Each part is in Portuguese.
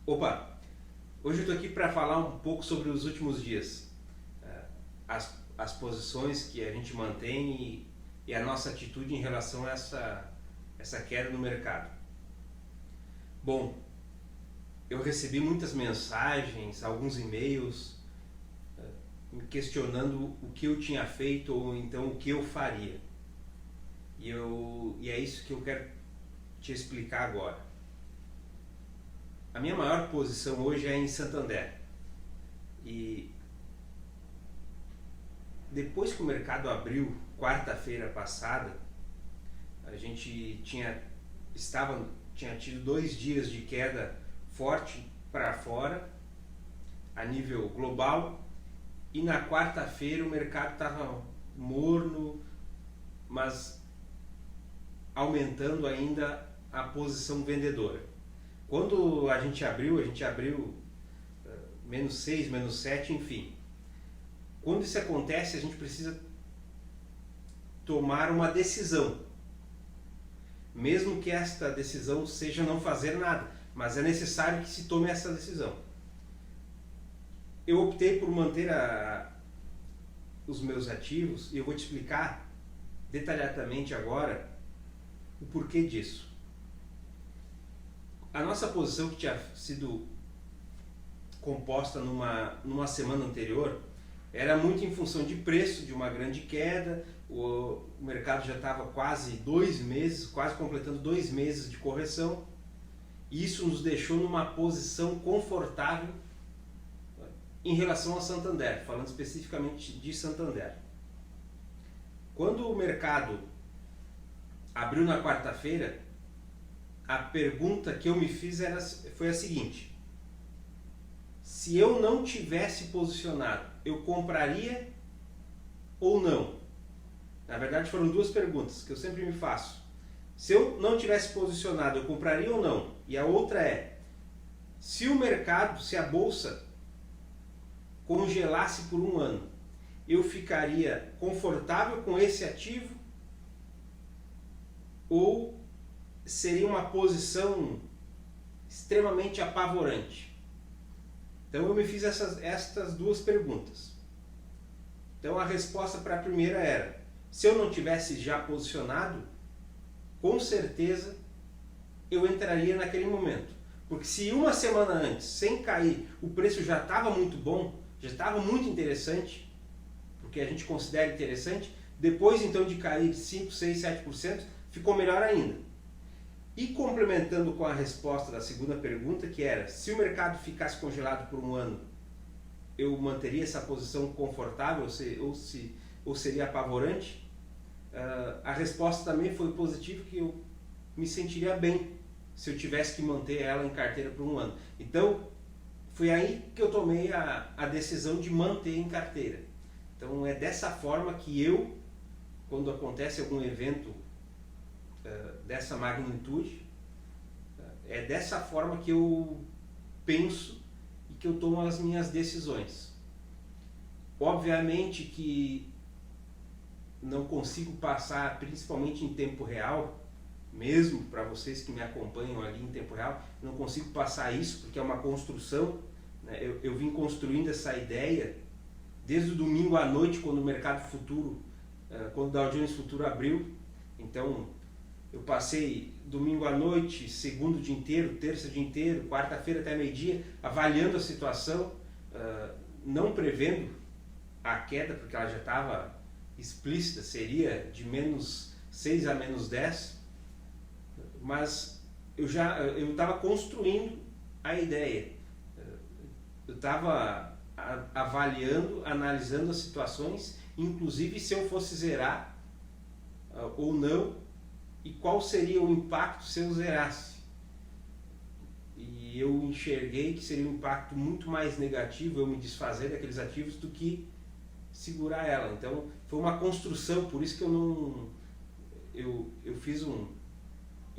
Opa, hoje eu estou aqui para falar um pouco sobre os últimos dias, as posições que a gente mantém e a nossa atitude em relação a essa queda no mercado. Bom, eu recebi muitas mensagens, alguns e-mails me questionando o que eu tinha feito ou então o que eu faria. E é isso que eu quero te explicar agora. A minha maior posição hoje é em Santander. E depois que o mercado abriu, quarta-feira passada, a gente tinha tido 2 dias de queda forte para fora, a nível global, e na quarta-feira o mercado estava morno, mas aumentando ainda a posição vendedora. Quando a gente abriu menos 6, menos 7, enfim. Quando isso acontece, a gente precisa tomar uma decisão. Mesmo que esta decisão seja não fazer nada, mas é necessário que se tome essa decisão. Eu optei por manter os meus ativos e eu vou te explicar detalhadamente agora o porquê disso. A nossa posição, que tinha sido composta numa semana anterior, era muito em função de preço, de uma grande queda. O mercado já estava quase completando 2 meses de correção, e isso nos deixou numa posição confortável em relação a Santander, falando especificamente de Santander. Quando o mercado abriu na quarta-feira, a pergunta que eu me fiz foi a seguinte: se eu não tivesse posicionado, eu compraria ou não? Na verdade foram 2 perguntas que eu sempre me faço. Se eu não tivesse posicionado, eu compraria ou não? E a outra é: se o mercado, se a bolsa congelasse por 1 ano, eu ficaria confortável com esse ativo ou seria uma posição extremamente apavorante? Então eu me fiz estas 2 perguntas. Então a resposta para a primeira era: se eu não tivesse já posicionado, com certeza eu entraria naquele momento. Porque se 1 semana antes, sem cair, o preço já estava muito bom, já estava muito interessante, porque a gente considera interessante, depois então de cair 5, 6, 7%, ficou melhor ainda. E complementando com a resposta da segunda pergunta, que era: se o mercado ficasse congelado por 1 ano, eu manteria essa posição confortável ou seria apavorante? A resposta também foi positiva, que eu me sentiria bem se eu tivesse que manter ela em carteira por 1 ano. Então, foi aí que eu tomei a decisão de manter em carteira. Então, é dessa forma que eu, quando acontece algum evento dessa magnitude, é dessa forma que eu penso e que eu tomo as minhas decisões. Obviamente que não consigo passar, principalmente em tempo real, mesmo para vocês que me acompanham ali em tempo real, não consigo passar isso porque é uma construção, né? Eu vim construindo essa ideia desde o domingo à noite, quando o mercado futuro, quando o Dow Jones Futuro abriu. Então eu passei domingo à noite, segundo o dia inteiro, terça o dia inteiro, quarta-feira até meio-dia, avaliando a situação, não prevendo a queda, porque ela já estava explícita, seria de menos 6 a menos 10, mas eu estava construindo a ideia, eu estava avaliando, analisando as situações, inclusive se eu fosse zerar ou não, e qual seria o impacto se eu zerasse. E eu enxerguei que seria um impacto muito mais negativo eu me desfazer daqueles ativos do que segurar ela. Então foi uma construção, por isso que eu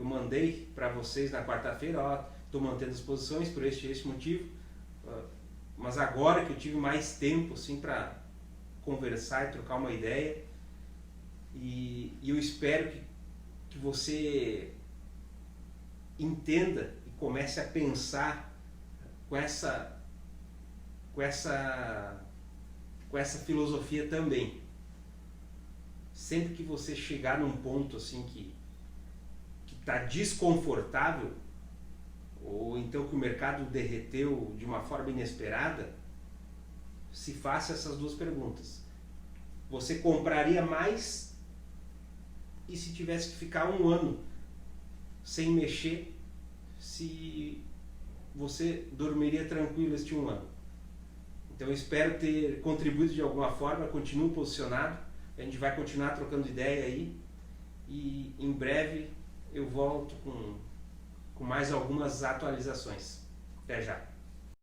mandei para vocês na quarta-feira: estou mantendo as posições por este motivo, mas agora que eu tive mais tempo assim, para conversar e trocar uma ideia, e eu espero que você entenda e comece a pensar com essa filosofia também. Sempre que você chegar num ponto assim que está desconfortável, ou então que o mercado derreteu de uma forma inesperada, se faça essas duas perguntas. Você compraria mais? E se tivesse que ficar um ano sem mexer, se você dormiria tranquilo este um ano? Então eu espero ter contribuído de alguma forma, continuo posicionado, a gente vai continuar trocando ideia aí e em breve eu volto com mais algumas atualizações. Até já!